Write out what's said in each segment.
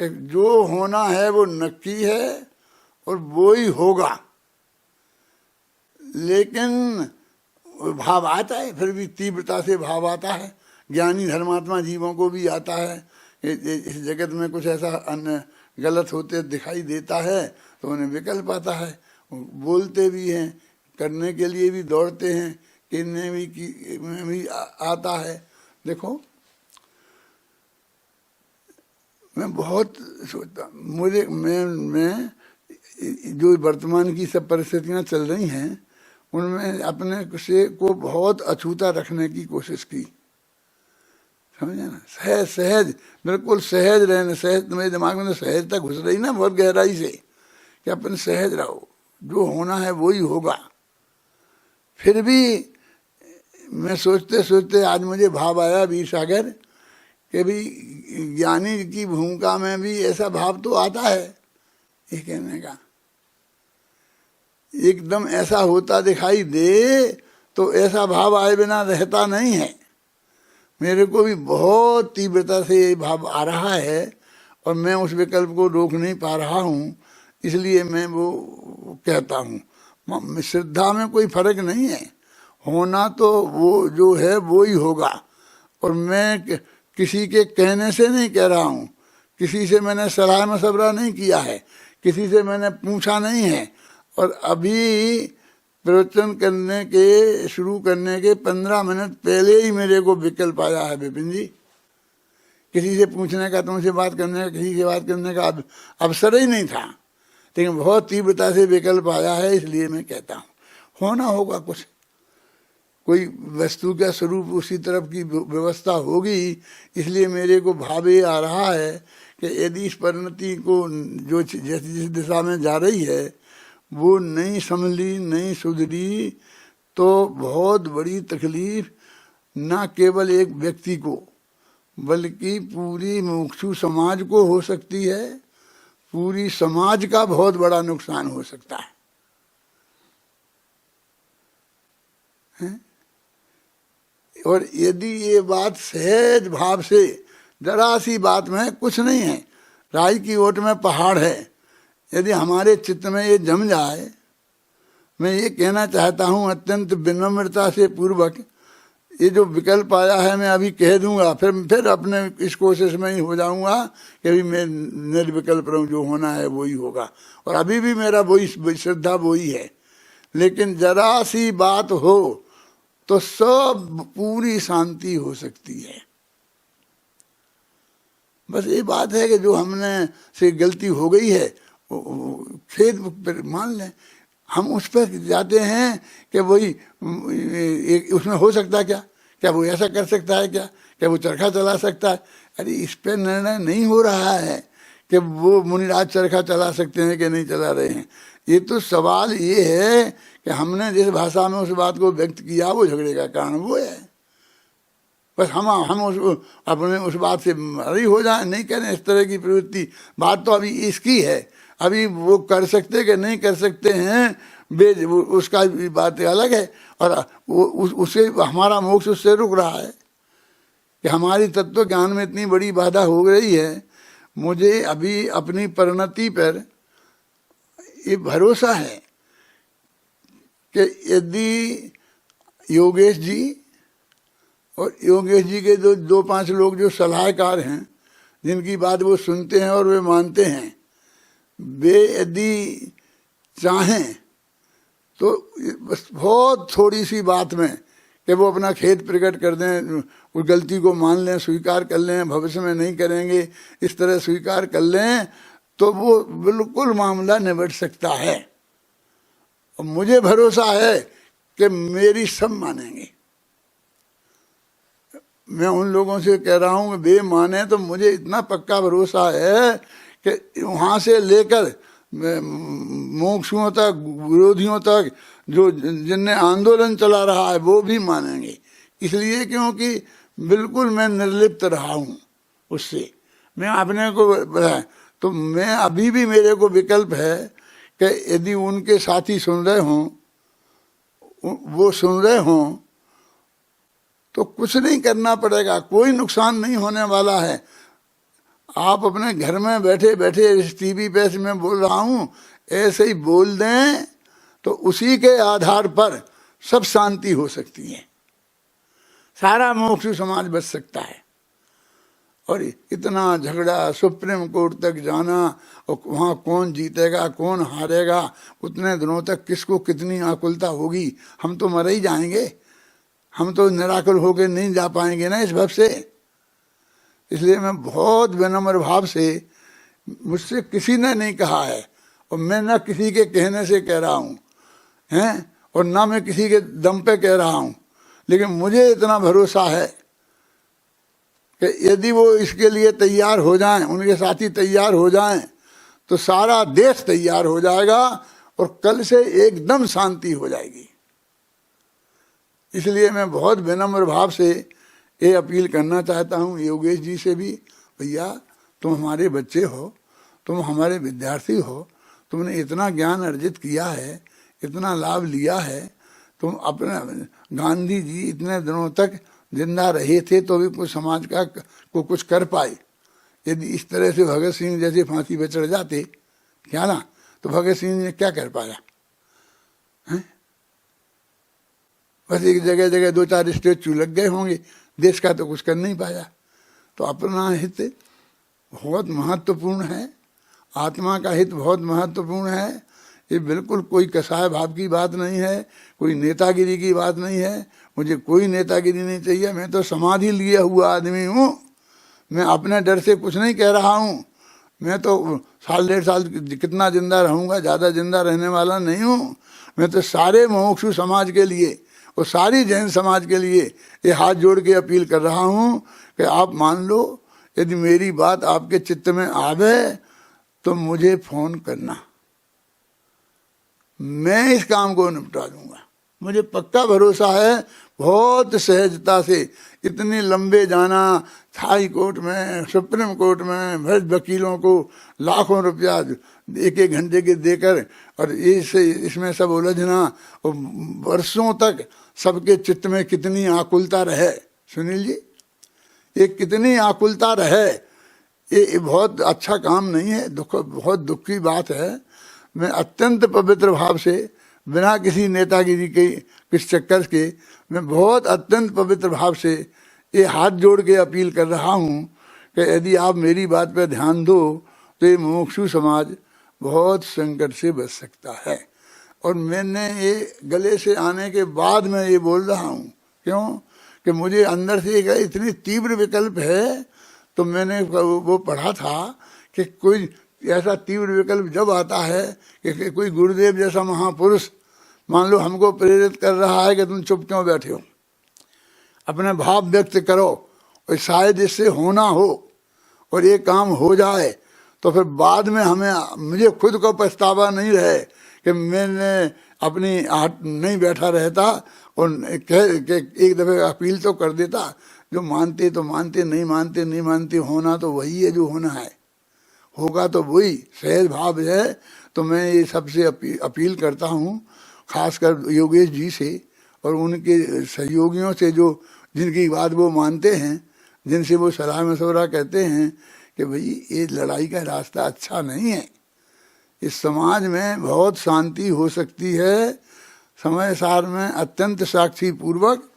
कि जो होना है वो नक्की है और वो ही होगा, लेकिन भाव आता है, फिर भी तीव्रता से भाव आता है। ज्ञानी धर्मात्मा जीवों को भी आता है, इस जगत में कुछ ऐसा अन्य गलत होते दिखाई देता है तो उन्हें विकल्प आता है, बोलते भी हैं, करने के लिए भी दौड़ते हैं, किन्ने भी आता है। देखो मैं बहुत सोचता, मैं जो वर्तमान की सब परिस्थितियां चल रही हैं उनमें अपने से को बहुत अछूता रखने की कोशिश की, समझे ना। सहज सहज बिल्कुल सहज रहने, सहज मेरे दिमाग में तो सहजता घुस रही ना बहुत गहराई से कि अपन सहज रहो, जो होना है वो ही होगा। फिर भी मैं सोचते सोचते आज मुझे भाव आया वीर सागर कि भी ज्ञानी की भूमिका में भी ऐसा भाव तो आता है, ये कहने का एकदम ऐसा होता दिखाई दे तो ऐसा भाव आए बिना रहता नहीं है। मेरे को भी बहुत तीव्रता से ये भाव आ रहा है और मैं उस विकल्प को रोक नहीं पा रहा हूँ, इसलिए मैं वो कहता हूँ। श्रद्धा में कोई फर्क नहीं है, होना तो वो जो है वो ही होगा। और मैं किसी के कहने से नहीं कह रहा हूँ, किसी से मैंने सलाह मशवरा नहीं किया है, किसी से मैंने पूछा नहीं है। और अभी प्रवचन करने के शुरू करने के 15 मिनट पहले ही मेरे को विकल्प आया है विपिन जी। किसी से पूछने का, तुमसे बात करने का, किसी से बात करने का अवसर ही नहीं था, लेकिन बहुत तीव्रता से विकल्प आया है, इसलिए मैं कहता हूँ होना होगा कुछ, कोई वस्तु का स्वरूप उसी तरफ की व्यवस्था होगी। इसलिए मेरे को भाव ये आ रहा है कि यदि इस परिणति को जो जिस दिशा में जा रही है वो नहीं संभली, नहीं सुधरी तो बहुत बड़ी तकलीफ न केवल एक व्यक्ति को बल्कि पूरी मुमुक्षु समाज को हो सकती है, पूरी समाज का बहुत बड़ा नुकसान हो सकता है? और यदि ये बात सहज भाव से, जरा सी बात में कुछ नहीं है, राई की ओट में पहाड़ है, यदि हमारे चित्त में ये जम जाए, मैं ये कहना चाहता हूँ अत्यंत विनम्रता से पूर्वक, ये जो विकल्प आया है मैं अभी कह दूंगा, फिर अपने इस कोशिश में ही हो जाऊंगा कि अभी मैं निर्विकल्प रहूं, जो होना है वो ही होगा। और अभी भी मेरा वही श्रद्धा वही है, लेकिन जरा सी बात हो तो सब पूरी शांति हो सकती है। बस ये बात है कि जो हमने से गलती हो गई है खेद मान लें, हम उस पर जाते हैं कि वही उसमें हो सकता है क्या वो ऐसा कर सकता है, क्या वो चरखा चला सकता है। अरे इस पर निर्णय नहीं हो रहा है कि वो मुनिराज चरखा चला सकते हैं कि नहीं चला रहे हैं। ये तो सवाल ये है कि हमने जिस भाषा में उस बात को व्यक्त किया वो झगड़े का कारण वो है। बस हम अपने उस बात से मरी हो जाए, नहीं करें इस तरह की प्रवृत्ति। बात तो अभी इसकी है, अभी वो कर सकते कि नहीं कर सकते हैं उसका भी बात अलग है। और उससे हमारा मोक्ष उससे रुक रहा है कि हमारी तत्व ज्ञान में इतनी बड़ी बाधा हो रही है। मुझे अभी अपनी परिणति पर ये भरोसा है कि यदि योगेश जी और योगेश जी के दो पांच लोग जो सलाहकार हैं, जिनकी बात वो सुनते हैं और वे मानते हैं, वे यदि चाहें तो बस बहुत थोड़ी सी बात में कि वो अपना खेद प्रकट कर दें, उस गलती को मान लें, स्वीकार कर लें, भविष्य में नहीं करेंगे, इस तरह स्वीकार कर लें, तो वो बिल्कुल मामला निबट सकता है। और मुझे भरोसा है कि मेरी सब मानेंगे। मैं उन लोगों से कह रहा हूँ कि वे माने तो मुझे इतना पक्का भरोसा है कि वहाँ से लेकर मोक्षुओं तक, विरोधियों तक, जो जिनने आंदोलन चला रहा है वो भी मानेंगे। इसलिए क्योंकि बिल्कुल मैं निर्लिप्त रहा हूँ उससे, मैं अपने को बताया। तो मैं अभी भी मेरे को विकल्प है कि यदि उनके साथी सुन रहे हों, वो सुन रहे हों, तो कुछ नहीं करना पड़ेगा, कोई नुकसान नहीं होने वाला है। आप अपने घर में बैठे बैठे इस टीवी पे से मैं बोल रहा हूँ ऐसे ही बोल दें तो उसी के आधार पर सब शांति हो सकती है, सारा मोक्ष समाज बच सकता है। और इतना झगड़ा, सुप्रीम कोर्ट तक जाना, और वहाँ कौन जीतेगा कौन हारेगा, उतने दिनों तक किसको कितनी आकुलता होगी। हम तो मर ही जाएंगे, हम तो निराकुल होकर नहीं जा पाएंगे ना इस भव से। इसलिए मैं बहुत विनम्र भाव से, मुझसे किसी ने नहीं कहा है और मैं ना किसी के कहने से कह रहा हूँ हैं, और ना मैं किसी के दम पे कह रहा हूँ, लेकिन मुझे इतना भरोसा है कि यदि वो इसके लिए तैयार हो जाएं, उनके साथी तैयार हो जाएं, तो सारा देश तैयार हो जाएगा और कल से एकदम शांति हो जाएगी। इसलिए मैं बहुत विनम्र भाव से ये अपील करना चाहता हूँ योगेश जी से भी, भैया तुम हमारे बच्चे हो, तुम हमारे विद्यार्थी हो, तुमने इतना ज्ञान अर्जित किया है, इतना लाभ लिया है, तुम अपने गांधी जी इतने दिनों तक जिंदा रहे थे तो भी कुछ समाज का को कुछ कर पाए। यदि इस तरह से भगत सिंह जैसे फांसी पे चढ़ जाते क्या ना, तो भगत सिंह ने क्या कर पाया है? बस एक जगह जगह 2-4 स्टेचू लग गए होंगे, देश का तो कुछ कर नहीं पाया। तो अपना हित बहुत महत्वपूर्ण है, आत्मा का हित बहुत महत्वपूर्ण है। ये बिल्कुल कोई कसाय भाव की बात नहीं है, कोई नेतागिरी की बात नहीं है। मुझे कोई नेतागिरी नहीं चाहिए, मैं तो समाधि लिए हुआ आदमी हूँ। मैं अपने डर से कुछ नहीं कह रहा हूँ। मैं तो 1.5 साल कितना जिंदा रहूँगा, ज़्यादा जिंदा रहने वाला नहीं हूँ। मैं तो सारे मुमुक्षु समाज के लिए और सारी जैन समाज के लिए ये हाथ जोड़ के अपील कर रहा हूँ कि आप मान लो, यदि मेरी बात आपके चित्त में आवे तो मुझे फोन करना, मैं इस काम को निपटा दूंगा। मुझे पक्का भरोसा है, बहुत सहजता से इतने लंबे जाना, हाई कोर्ट में, सुप्रीम कोर्ट में, भ्रष्ट वकीलों को लाखों रुपया 1-1 घंटे के देकर और इसमें सब उलझना, और वर्षों तक सबके चित्त में कितनी आकुलता रहे। सुनील जी, ये कितनी आकुलता रहे, ये बहुत अच्छा काम नहीं है, बहुत दुख की बात है। मैं अत्यंत पवित्र भाव से, बिना किसी नेतागिरी के किस चक्कर के, मैं बहुत अत्यंत पवित्र भाव से ये हाथ जोड़ के अपील कर रहा हूँ कि यदि आप मेरी बात पर ध्यान दो तो ये मुमुक्षु समाज बहुत संकट से बच सकता है। और मैंने ये गले से आने के बाद मैं ये बोल रहा हूँ, क्यों कि मुझे अंदर से एक इतनी तीव्र विकल्प है। तो मैंने वो पढ़ा था कि कोई ऐसा तीव्र विकल्प जब आता है कि कोई गुरुदेव जैसा महापुरुष मान लो हमको प्रेरित कर रहा है कि तुम चुप क्यों बैठे हो, अपने भाव व्यक्त करो, और शायद इससे होना हो और ये काम हो जाए, तो फिर बाद में मुझे खुद को पछतावा नहीं रहे कि मैंने अपनी हाथ नहीं बैठा रहता और एक दफे अपील तो कर देता। जो मानते तो मानते, नहीं मानते नहीं मानते, होना तो वही है जो होना है, होगा तो वही, सहज भाव है। तो मैं ये सबसे अपील करता हूँ, खासकर योगेश जी से और उनके सहयोगियों से, जो जिनकी बात वो मानते हैं, जिनसे वो सलाह मशवरा कहते हैं कि भाई ये लड़ाई का रास्ता अच्छा नहीं है, इस समाज में बहुत शांति हो सकती है समय सार में अत्यंत साक्षी पूर्वक।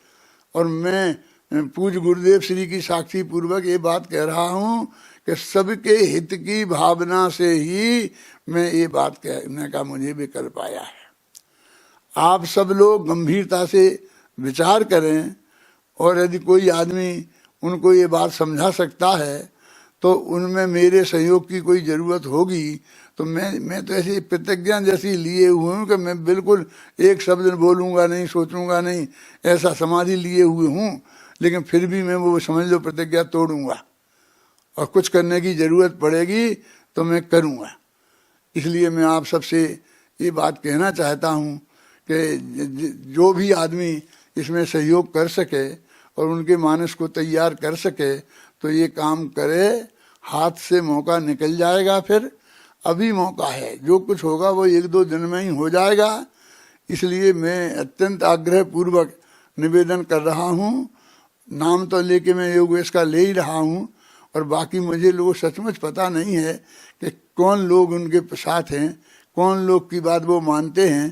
और मैं पूज्य गुरुदेव श्री की साक्षी पूर्वक ये बात कह रहा हूँ कि सबके हित की भावना से ही मैं ये बात कहने का मुझे विकल्प आया है। आप सब लोग गंभीरता से विचार करें, और यदि कोई आदमी उनको ये बात समझा सकता है तो उनमें मेरे सहयोग की कोई ज़रूरत होगी तो मैं तो ऐसी प्रतिज्ञा जैसी लिए हुए हूँ कि मैं बिल्कुल एक शब्द बोलूँगा नहीं, सोचूंगा नहीं, ऐसा समाधि लिए हुए हूँ। लेकिन फिर भी मैं वो समझ लो प्रतिज्ञा तोड़ूंगा, और कुछ करने की ज़रूरत पड़ेगी तो मैं करूँगा। इसलिए मैं आप सबसे ये बात कहना चाहता हूँ कि जो भी आदमी इसमें सहयोग कर सके और उनके मानस को तैयार कर सके तो ये काम करे। हाथ से मौका निकल जाएगा, फिर अभी मौका है, जो कुछ होगा वो 1-2 दिन में ही हो जाएगा। इसलिए मैं अत्यंत आग्रह पूर्वक निवेदन कर रहा हूँ। नाम तो लेके मैं योगेश का ले ही रहा हूँ, और बाकी मुझे लोग सचमुच पता नहीं है कि कौन लोग उनके साथ हैं, कौन लोग की बात वो मानते हैं,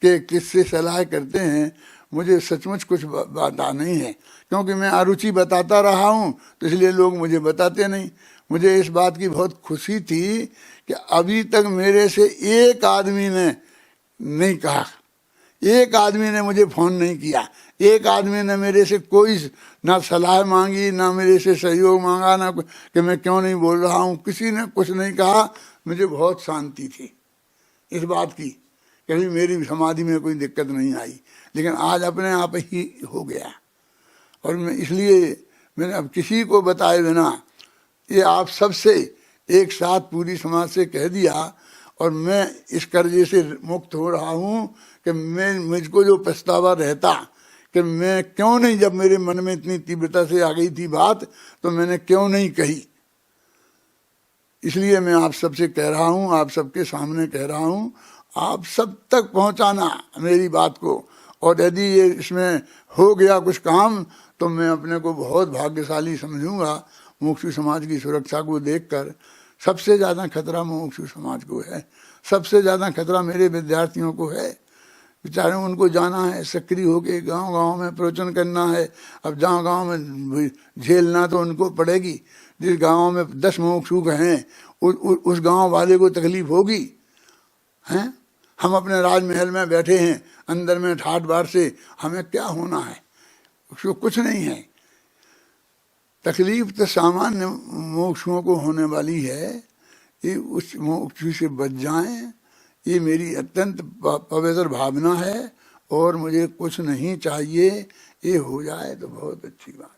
कि किससे सलाह करते हैं। मुझे सचमुच कुछ पता नहीं है, क्योंकि मैं अरुचि बताता रहा हूँ, तो इसलिए लोग मुझे बताते नहीं। मुझे इस बात की बहुत खुशी थी कि अभी तक मेरे से एक आदमी ने नहीं कहा, एक आदमी ने मुझे फ़ोन नहीं किया, एक आदमी ने मेरे से कोई ना सलाह मांगी, ना मेरे से सहयोग मांगा, ना कि मैं क्यों नहीं बोल रहा हूँ, किसी ने कुछ नहीं कहा। मुझे बहुत शांति थी इस बात की, कभी मेरी समाधि में कोई दिक्कत नहीं आई, लेकिन आज अपने आप ही हो गया। और मैं इसलिए मैंने अब किसी को बताए बिना ये आप सबसे एक साथ पूरी समाज से कह दिया, और मैं इस कर्जे से मुक्त हो रहा हूँ कि मुझको जो पछतावा रहता कि मैं क्यों नहीं, जब मेरे मन में इतनी तीव्रता से आ गई थी बात, तो मैंने क्यों नहीं कही। इसलिए मैं आप सबसे कह रहा हूँ, आप सबके सामने कह रहा हूँ, आप सब तक पहुँचाना मेरी बात को। और यदि ये इसमें हो गया कुछ काम, तो मैं अपने को बहुत भाग्यशाली समझूंगा। मुमुक्षु समाज की सुरक्षा को देखकर सबसे ज़्यादा खतरा मुमुक्षु समाज को है, सबसे ज़्यादा खतरा मेरे विद्यार्थियों को है। बेचारे उनको जाना है, सक्रिय होके गांव-गांव में प्रवचन करना है। अब जहाँ गांव में झेलना तो उनको पड़ेगी। जिस गांव में 10 मुमुक्षु हैं उस गांव वाले को तकलीफ होगी, हैं? हम अपने राजमहल में बैठे हैं, अंदर में ठाट बाट से हमें क्या होना है, उसको कुछ नहीं है। तकलीफ तो सामान्य मोक्षों को होने वाली है, ये उस मोक्ष से बच जाएं, ये मेरी अत्यंत पवित्र भावना है। और मुझे कुछ नहीं चाहिए, ये हो जाए तो बहुत अच्छी बात।